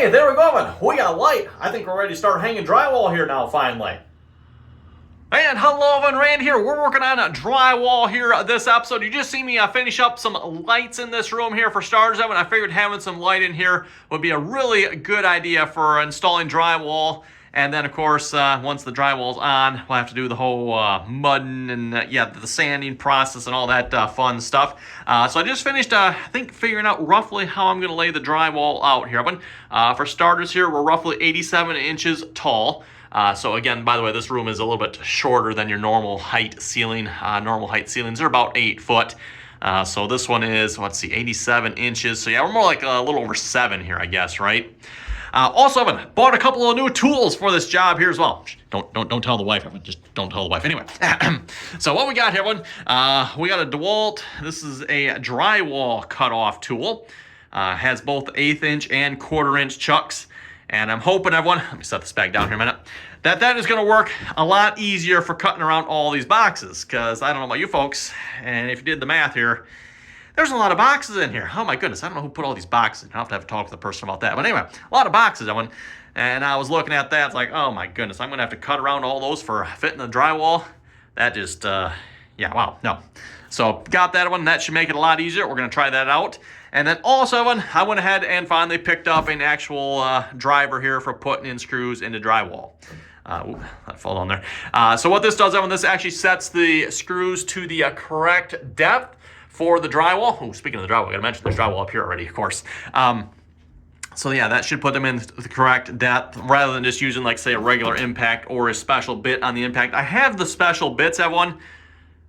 Okay, there we go. We got light. I think we're ready to start hanging drywall here now, finally. And hello, everyone, Rand here. We're working on a drywall here this episode. You just see me finish up some lights in this room here for starters. I figured having some light in here would be a really good idea for installing drywall. And then, of course, once the drywall's on, we'll have to do the whole mudding and, the sanding process and all that fun stuff. So I just finished, I think, figuring out roughly how I'm going to lay the drywall out here. For starters here, we're roughly 87 inches tall. So again, by the way, this room is a little bit shorter than your normal height ceiling. Normal height ceilings are about 8 foot. So this one is, 87 inches. So yeah, we're more like a little over 7 here, I guess, right? Also, Evan, bought a couple of new tools for this job here as well. Don't tell the wife, Evan. Just don't tell the wife. Anyway, so what we got here, Evan, we got a DeWalt. This is a drywall cutoff tool. Has both 1/8 inch and 1/4 inch chucks. And I'm hoping, everyone, let me set this back down here a minute, that is going to work a lot easier for cutting around all these boxes. Because I don't know about you folks, and if you did the math here, there's a lot of boxes in here. Oh my goodness, I don't know who put all these boxes in. I'll have to talk to the person about that. But anyway, a lot of boxes. And I was looking at that, it's like, oh my goodness, I'm gonna have to cut around all those for fitting the drywall. That just, yeah, wow, no. So got that one. That should make it a lot easier. We're gonna try that out. And then also, I went ahead and finally picked up an actual driver here for putting in screws into drywall. That fell down there. So what this does, this actually sets the screws to the correct depth for the drywall. Oh, speaking of the drywall, I gotta mention there's drywall up here already, of course. So yeah, that should put them in the correct depth rather than just using, like, say, a regular impact or a special bit on the impact. I have the special bits, everyone.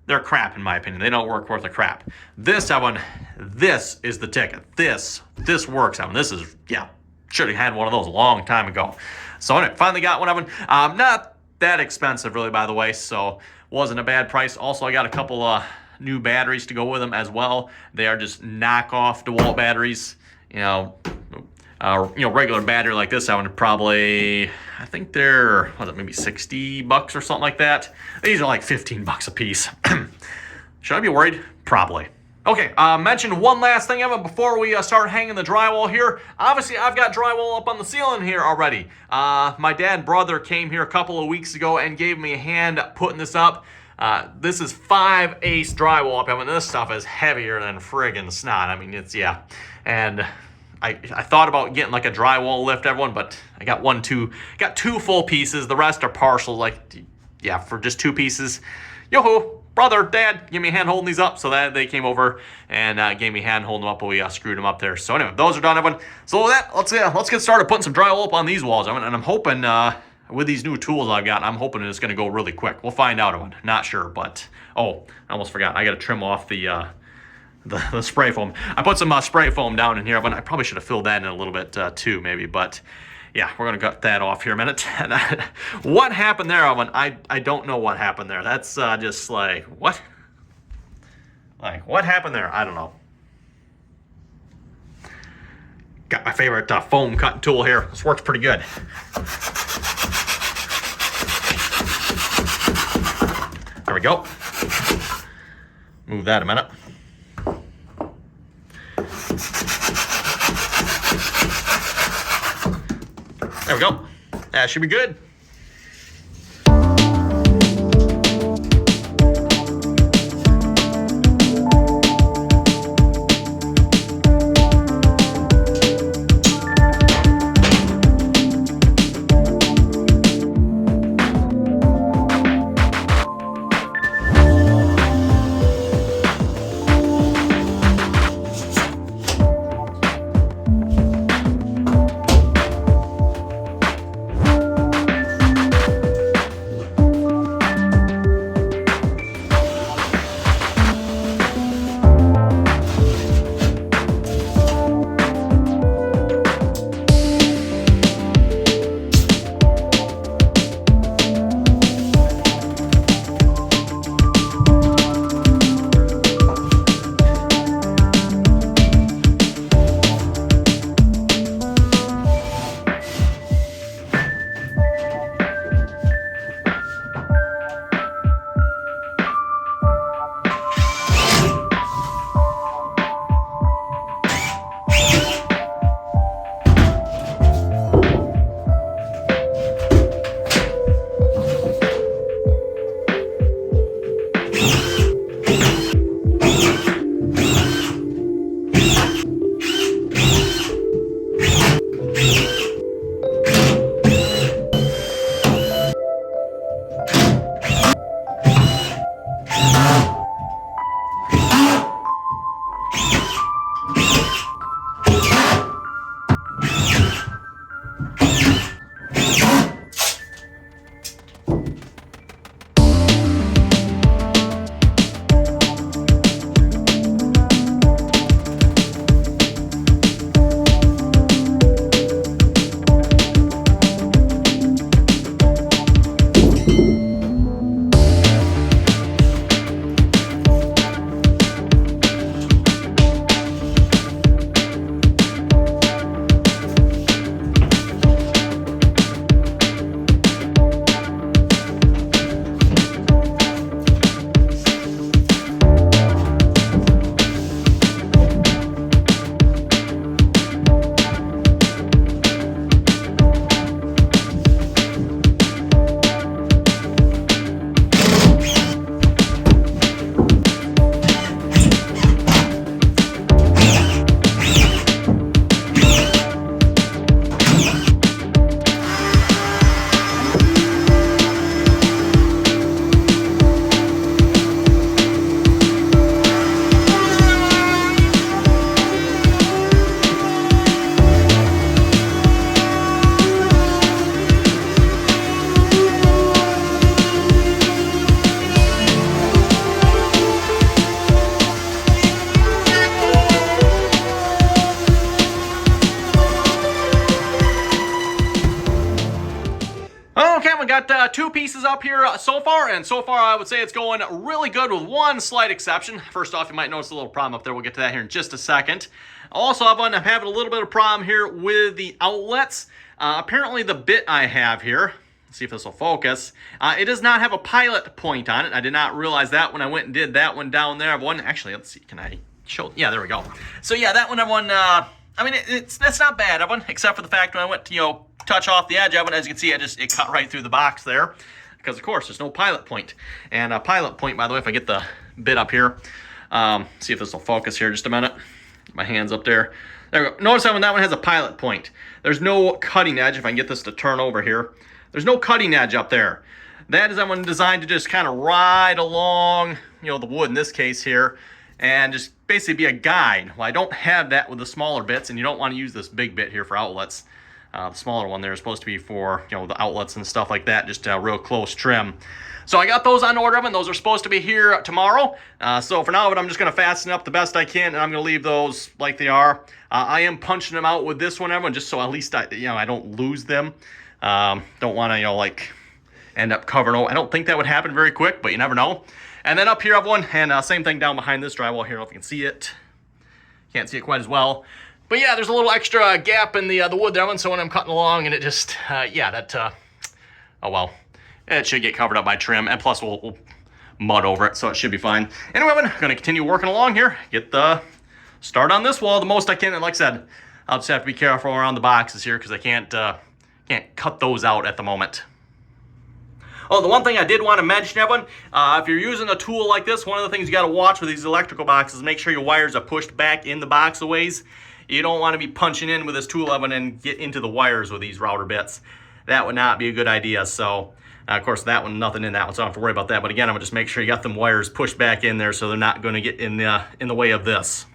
They're crap in my opinion. They don't work worth a crap. This, everyone, this is the ticket. This works, everyone. This is, yeah, should have had one of those a long time ago. So anyway, finally got one of them. Not that expensive, really, by the way, so wasn't a bad price. Also, I got a couple new batteries to go with them as well. They are just knockoff DeWalt batteries. Regular battery like this, I would probably, I think they're, maybe $60 or something like that. These are like $15 a piece. Should I be worried? Probably. Okay, mention one last thing, Evan, before we start hanging the drywall here. Obviously, I've got drywall up on the ceiling here already. My dad and brother came here a couple of weeks ago and gave me a hand putting this up. This is 5/8 drywall up. I mean, this stuff is heavier than friggin' snot. I mean, it's, yeah. And I thought about getting like a drywall lift, everyone, but I got two full pieces. The rest are partials, like, yeah, for just 2 pieces. Yo-ho, brother, dad, give me a hand holding these up. So that they came over and gave me a hand holding them up while we screwed them up there. So anyway, those are done, everyone. So with that, let's get started putting some drywall up on these walls, everyone. And I'm hoping, with these new tools I've got, I'm hoping it's going to go really quick. We'll find out, everyone. Not sure, but, oh, I almost forgot. I got to trim off the spray foam. I put some spray foam down in here, but I probably should have filled that in a little bit too, maybe. But yeah, we're gonna cut that off here a minute. What happened there, Owen? I don't know what happened there. That's just like, what? Like, what happened there? I don't know. Got my favorite foam cutting tool here. This works pretty good. There we go. Move that a minute. There we go. That should be good. got 2 pieces up here so far, and so far I would say it's going really good with one slight exception. First off, you might notice a little problem up there. We'll get to that here in just a second. Also, I'm having a little bit of problem here with the outlets. Apparently the bit I have here, let's see if this will focus, it does not have a pilot point on it. I did not realize that when I went and did that one down there. Actually, let's see, can I show? Yeah, there we go. So yeah, that one, I mean, that's not bad, Evan, except for the fact when I went to, touch off the edge of it, as you can see, it cut right through the box there, because of course there's no pilot point. And a pilot point, by the way, if I get the bit up here, see if this will focus here just a minute. My hand's up there. There we go. Notice that one has a pilot point. There's no cutting edge. If I can get this to turn over here, there's no cutting edge up there. That is that one designed to just kind of ride along, the wood in this case here, and just basically be a guide. Well, I don't have that with the smaller bits, and you don't want to use this big bit here for outlets. The smaller one there is supposed to be for, the outlets and stuff like that, just real close trim. So I got those on order, and those are supposed to be here tomorrow. So for now, I'm just going to fasten up the best I can, and I'm going to leave those like they are. I am punching them out with this one, everyone, just so at least I don't lose them. Don't want to, end up covering. I don't think that would happen very quick, but you never know. And then up here I have one, and same thing down behind this drywall here. I don't know if you can see it. Can't see it quite as well. But yeah, there's a little extra gap in the wood there, one, so when I'm cutting along, and it just, oh well, it should get covered up by trim, and plus we'll mud over it, so it should be fine. Anyway, I'm going to continue working along here, get the start on this wall the most I can, and like I said, I'll just have to be careful around the boxes here, because I can't cut those out at the moment. Oh, the one thing I did want to mention, everyone, if you're using a tool like this, one of the things you got to watch with these electrical boxes, make sure your wires are pushed back in the box a ways. You don't want to be punching in with this tool, Evan, and get into the wires with these router bits. That would not be a good idea. So, of course, that one, nothing in that one, so I don't have to worry about that. But again, I'm going to just make sure you got them wires pushed back in there so they're not going to get in the way of this.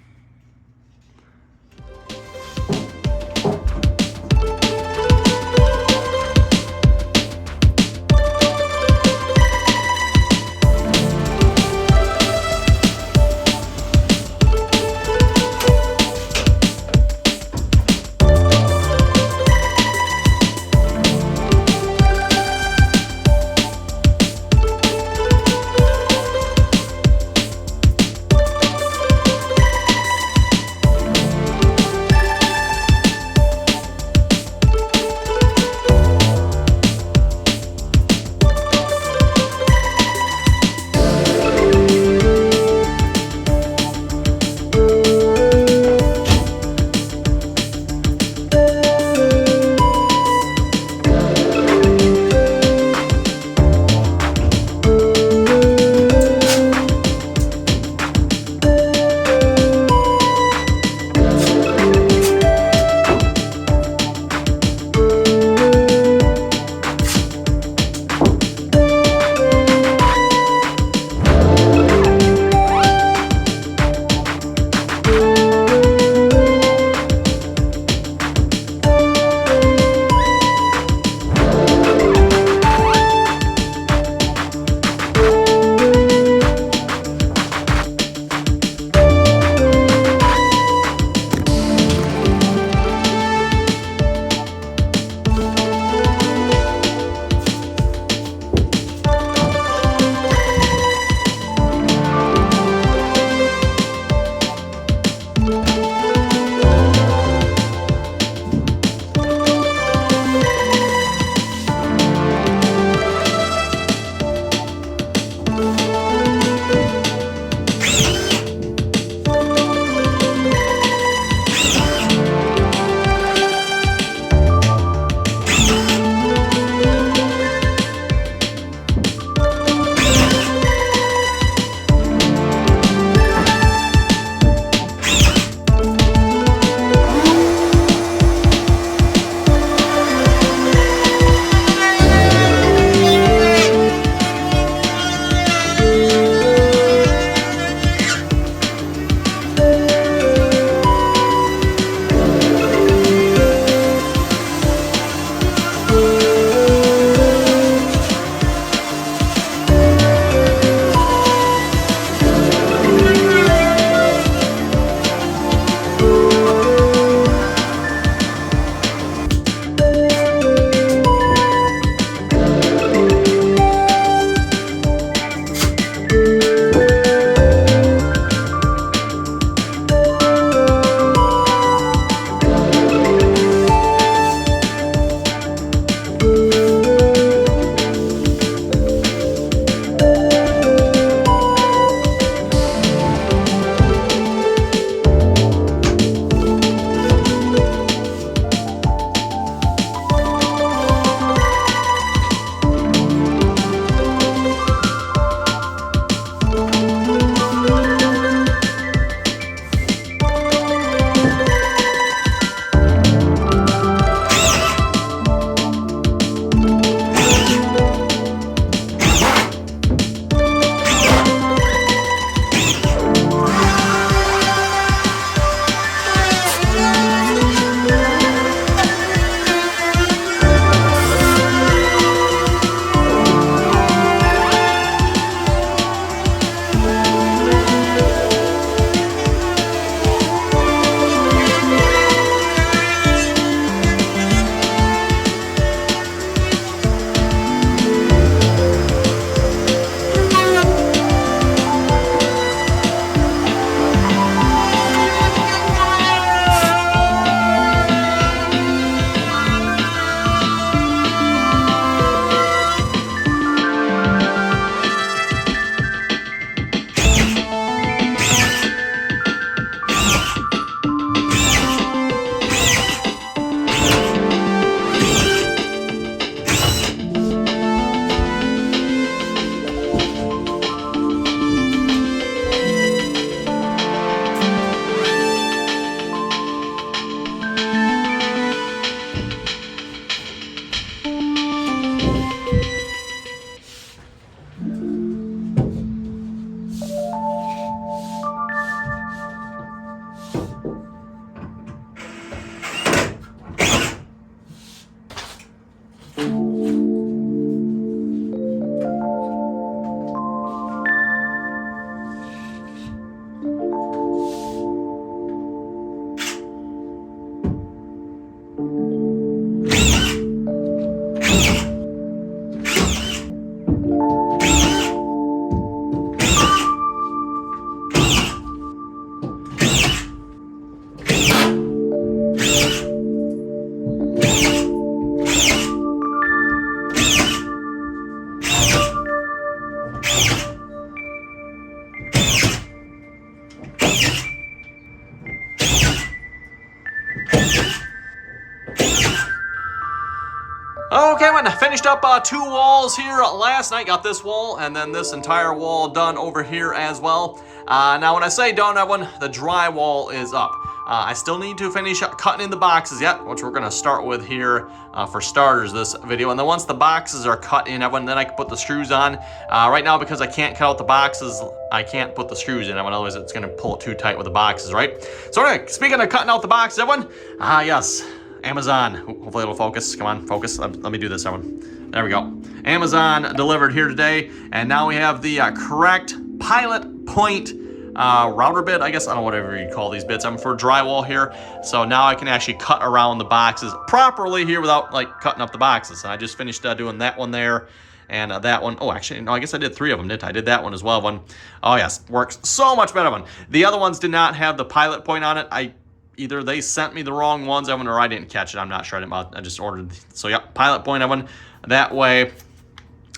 Okay, I finished up 2 walls here last night. Got this wall and then this entire wall done over here as well. Now, when I say done, everyone, the drywall is up. I still need to finish cutting in the boxes yet, which we're going to start with here for starters this video. And then once the boxes are cut in, everyone, then I can put the screws on. Right now, because I can't cut out the boxes, I can't put the screws in. Otherwise, it's going to pull it too tight with the boxes, right? So anyway, speaking of cutting out the boxes, everyone, yes. Amazon, hopefully it'll focus. Come on, focus. Let me do this, everyone. There we go. Amazon delivered here today, and now we have the correct pilot point router bit, I guess. I don't know, whatever you call these bits. I'm for drywall here, so now I can actually cut around the boxes properly here without like cutting up the boxes. And I just finished doing that one there. And that one, oh, actually, no, I guess I did 3 of them, didn't I? I did that one as well. Oh yes, works so much better one. The other ones did not have the pilot point on it. Either they sent me the wrong ones, Evan, or I didn't catch it. I'm not sure. I just ordered. So, yeah, pilot point, Evan. That way,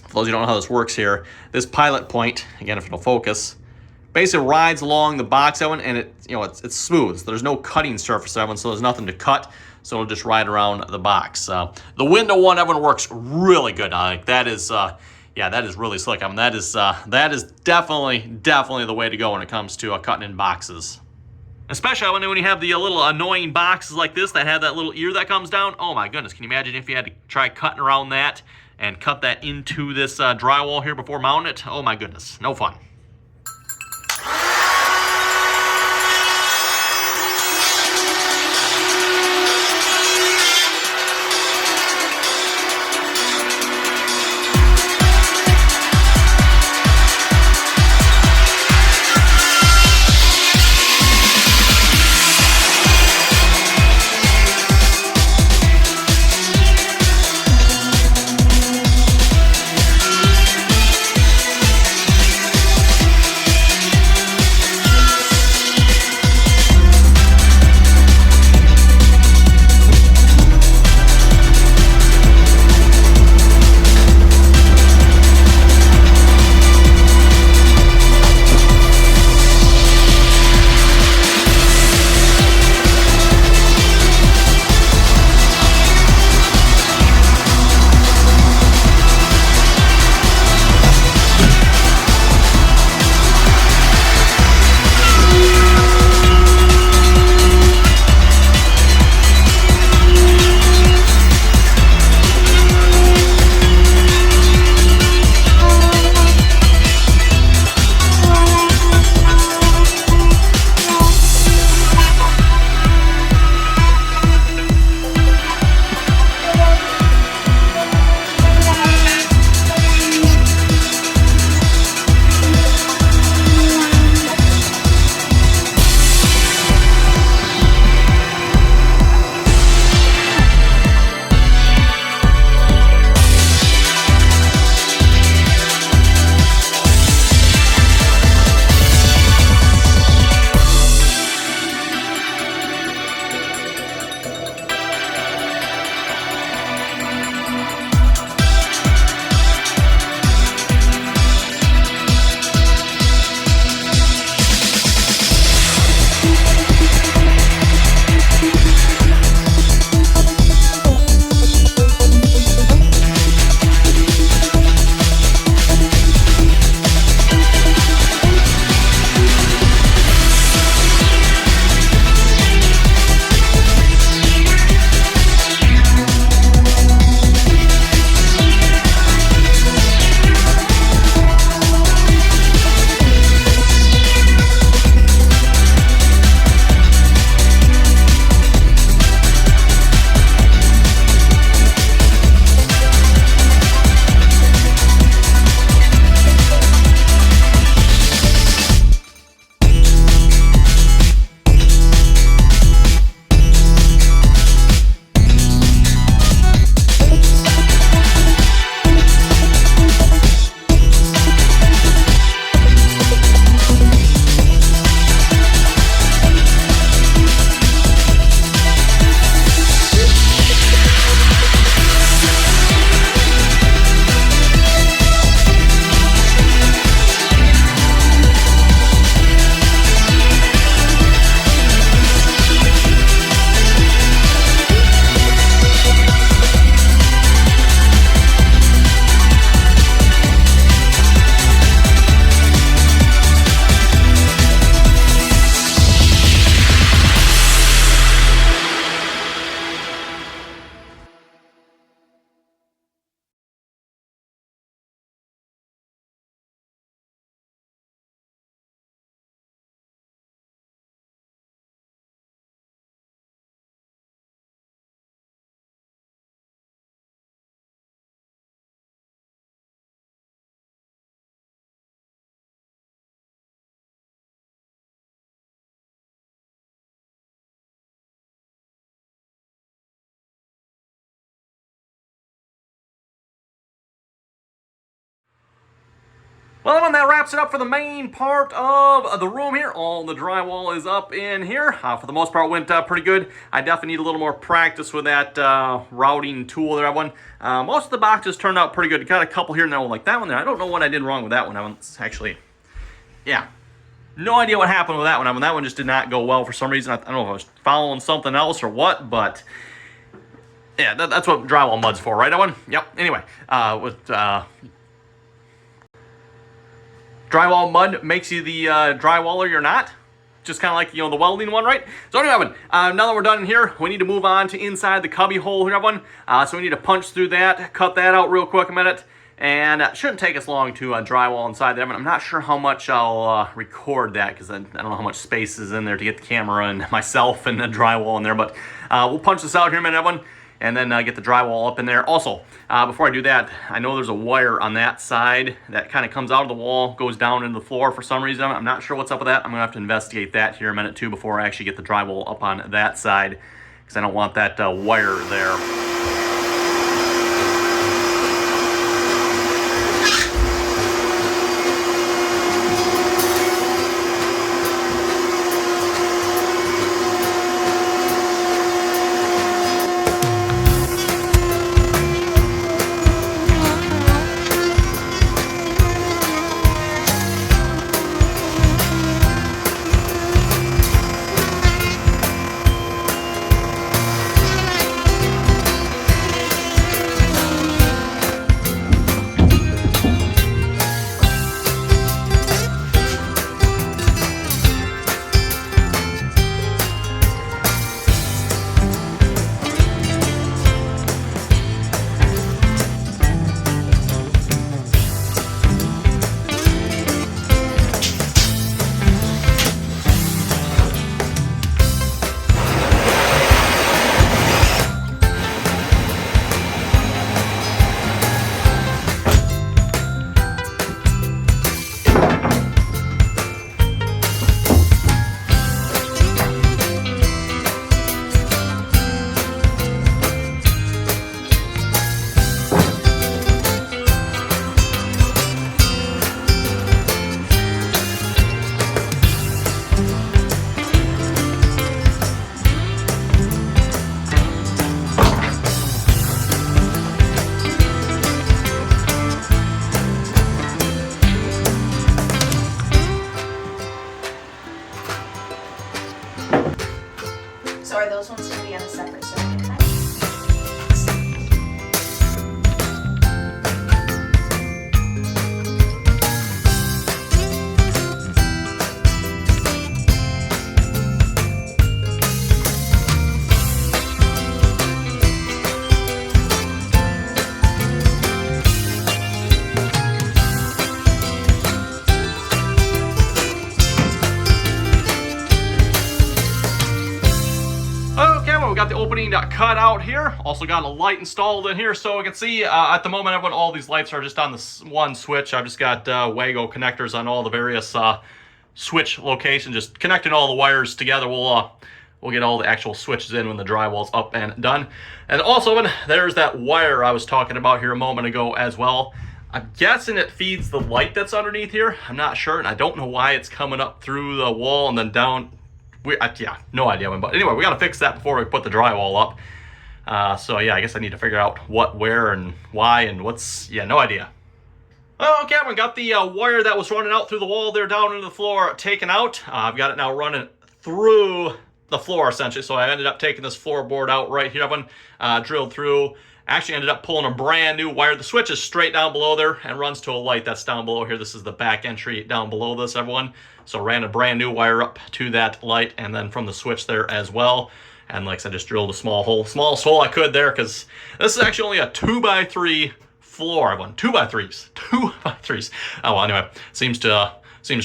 for those of you who don't know how this works here, this pilot point, again, if it'll focus, basically rides along the box, Evan, and it's smooth. So there's no cutting surface, Evan, so there's nothing to cut. So it'll just ride around the box. The window one, Evan, works really good. That is, yeah, that is really slick. I mean, that is definitely the way to go when it comes to cutting in boxes. Especially when you have the little annoying boxes like this that have that little ear that comes down. Oh my goodness, can you imagine if you had to try cutting around that and cut that into this drywall here before mounting it? Oh my goodness, no fun. Well, everyone, that wraps it up for the main part of the room here. All the drywall is up in here. For the most part, went pretty good. I definitely need a little more practice with that routing tool there, everyone. Most of the boxes turned out pretty good. Got a couple here and there, like that one there. I don't know what I did wrong with that one. That one's actually, yeah, no idea what happened with that one. I mean, that one just did not go well for some reason. I don't know if I was following something else or what, but yeah, that's what drywall mud's for, right, everyone? Yep. Anyway, with drywall mud makes you the drywaller you're not. Just kind of like, the welding one, right? So anyway, everyone, now that we're done in here, we need to move on to inside the cubby hole here, everyone. So we need to punch through that, cut that out real quick a minute. And it shouldn't take us long to drywall inside there. But I'm not sure how much I'll record that, because I don't know how much space is in there to get the camera and myself and the drywall in there. But we'll punch this out here in a minute, everyone, and then get the drywall up in there. Also, before I do that, I know there's a wire on that side that kind of comes out of the wall, goes down into the floor for some reason. I'm not sure what's up with that. I'm going to have to investigate that here in a minute, too, before I actually get the drywall up on that side, because I don't want that wire there. So are those ones going to be on a separate circuit? The opening cut out here. Also got a light installed in here, so we can see at the moment everyone, all these lights are just on this one switch. I've just got Wago connectors on all the various switch locations, just connecting all the wires together. We'll get all the actual switches in when the drywall's up and done. And also, there's that wire I was talking about here a moment ago as well. I'm guessing it feeds the light that's underneath here. I'm not sure, and I don't know why it's coming up through the wall and then down. Yeah, no idea. But anyway, we got to fix that before we put the drywall up. So yeah, I guess I need to figure out what, where, and why, and what's, yeah, no idea. Okay, we got the wire that was running out through the wall there down into the floor taken out. I've got it now running through the floor, essentially. So I ended up taking this floorboard out right here. I've drilled through. Actually ended up pulling a brand new wire. The switch is straight down below there and runs to a light that's down below here. This is the back entry down below this, everyone. So ran a brand new wire up to that light and then from the switch there as well. And like I said, just drilled a small hole, smallest hole I could there, because this is actually only a 2x3 floor, everyone. 2x3s. 2x3s. Oh, well, anyway, seems to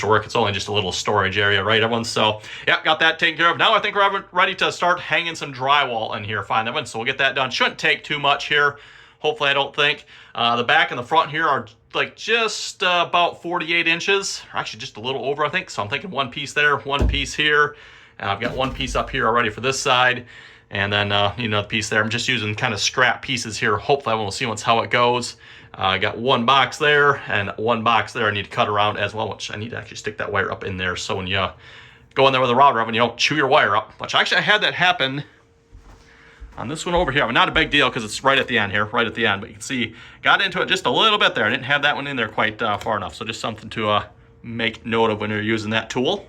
work. It's only just a little storage area, right, everyone? So, yeah, got that taken care of. Now I think we're ready to start hanging some drywall in here, fine, everyone. So we'll get that done. Shouldn't take too much here. Hopefully, I don't think. The back and the front here are like just about 48 inches, or actually just a little over, I think. So I'm thinking one piece there, one piece here. And I've got one piece up here already for this side. And then, the piece there. I'm just using kind of scrap pieces here. Hopefully we'll see how it goes. I got one box there and one box there I need to cut around as well, which I need to actually stick that wire up in there so when you go in there with a router oven, you don't chew your wire up. Which actually I had that happen on this one over here. I mean, not a big deal because it's right at the end here, right at the end. But you can see, got into it just a little bit there. I didn't have that one in there quite far enough. So just something to make note of when you're using that tool.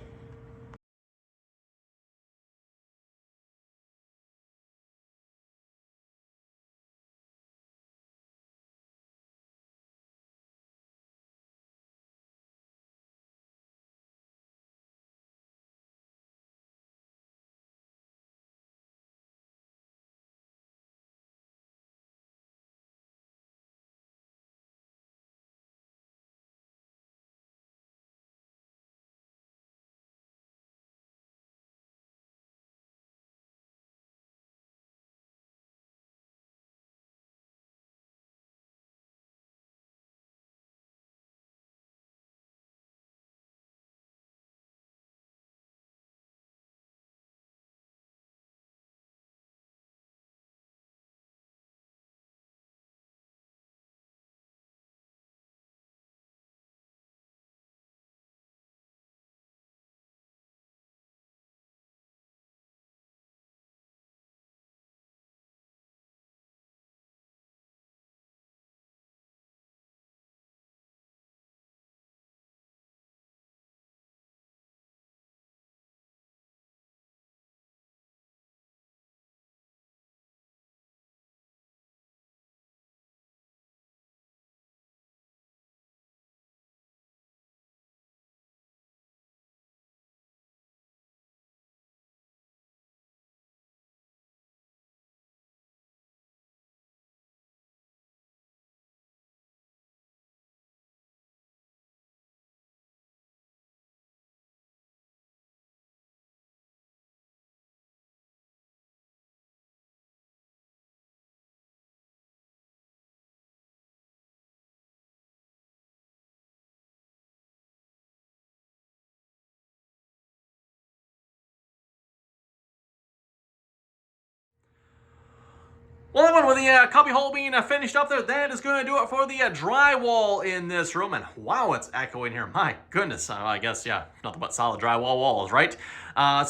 Well, with the cubby hole being finished up there, that is going to do it for the drywall in this room. And wow, it's echoing here. My goodness. I guess, yeah, nothing but solid drywall walls, right? So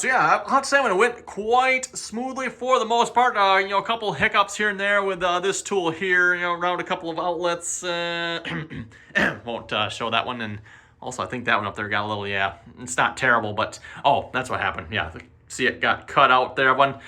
yeah, I'll have to say it went quite smoothly for the most part. A couple hiccups here and there with this tool here, around a couple of outlets. Won't show that one. And also, I think that one up there got a little, yeah, it's not terrible, but, oh, that's what happened. Yeah, see it got cut out there, one.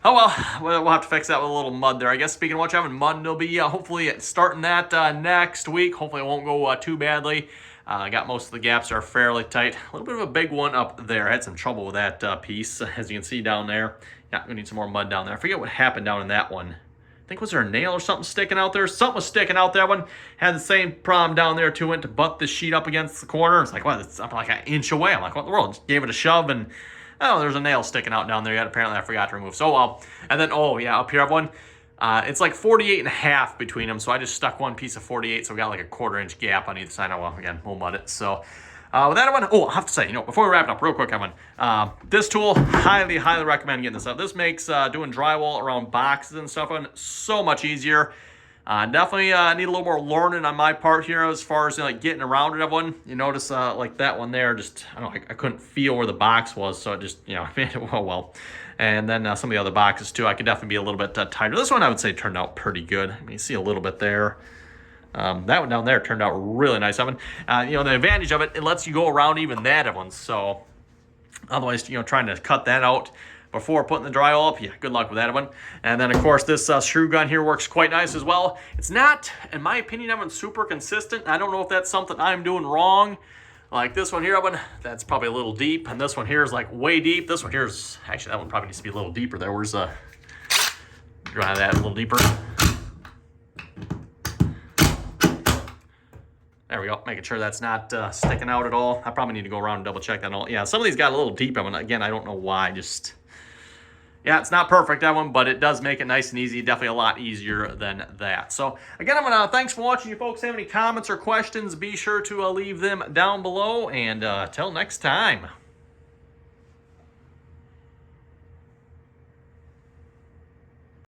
Oh, well, we'll have to fix that with a little mud there. I guess speaking of which, having mud, it'll be hopefully starting that next week. Hopefully it won't go too badly. I got most of the gaps are fairly tight. A little bit of a big one up there. I had some trouble with that piece, as you can see down there. Yeah, we need some more mud down there. I forget what happened down in that one. I think, was there a nail or something sticking out there? Something was sticking out that one. Had the same problem down there too. Went to butt the sheet up against the corner. It's like, wow, it's up like an inch away. I'm like, what in the world? Just gave it a shove and... oh, there's a nail sticking out down there yet. Apparently, I forgot to remove. So, and then, oh, yeah, up here I have one. It's like 48.5 between them. So, I just stuck one piece of 48. So, we got like a 1/4 inch gap on either side. Oh, well, again, we'll mud it. So, with that one, oh, I have to say, before we wrap it up real quick, Evan, this tool, highly, highly recommend getting this up. This makes doing drywall around boxes and stuff so much easier. Definitely need a little more learning on my part here as far as like getting around it. Everyone, you notice like that one there, just I don't know, I couldn't feel where the box was, so it just made it well. And then some of the other boxes too, I could definitely be a little bit tighter. This one I would say turned out pretty good. I mean, you see a little bit there. That one down there turned out really nice. Evan, the advantage of it, it lets you go around even that one. So otherwise, trying to cut that out before putting the drywall up, yeah, good luck with that one. And then, of course, this screw gun here works quite nice as well. It's not, in my opinion, Evan, super consistent. I don't know if that's something I'm doing wrong. Like this one here, Evan, that's probably a little deep. And this one here is like way deep. This one here is, actually, that one probably needs to be a little deeper there. Where's dry that a little deeper. There we go, making sure that's not sticking out at all. I probably need to go around and double check that all. Yeah, some of these got a little deep. Again, I don't know why, just... yeah, it's not perfect, that one, but it does make it nice and easy. Definitely a lot easier than that. So, again, thanks for watching. If you folks have any comments or questions, be sure to leave them down below. And till next time.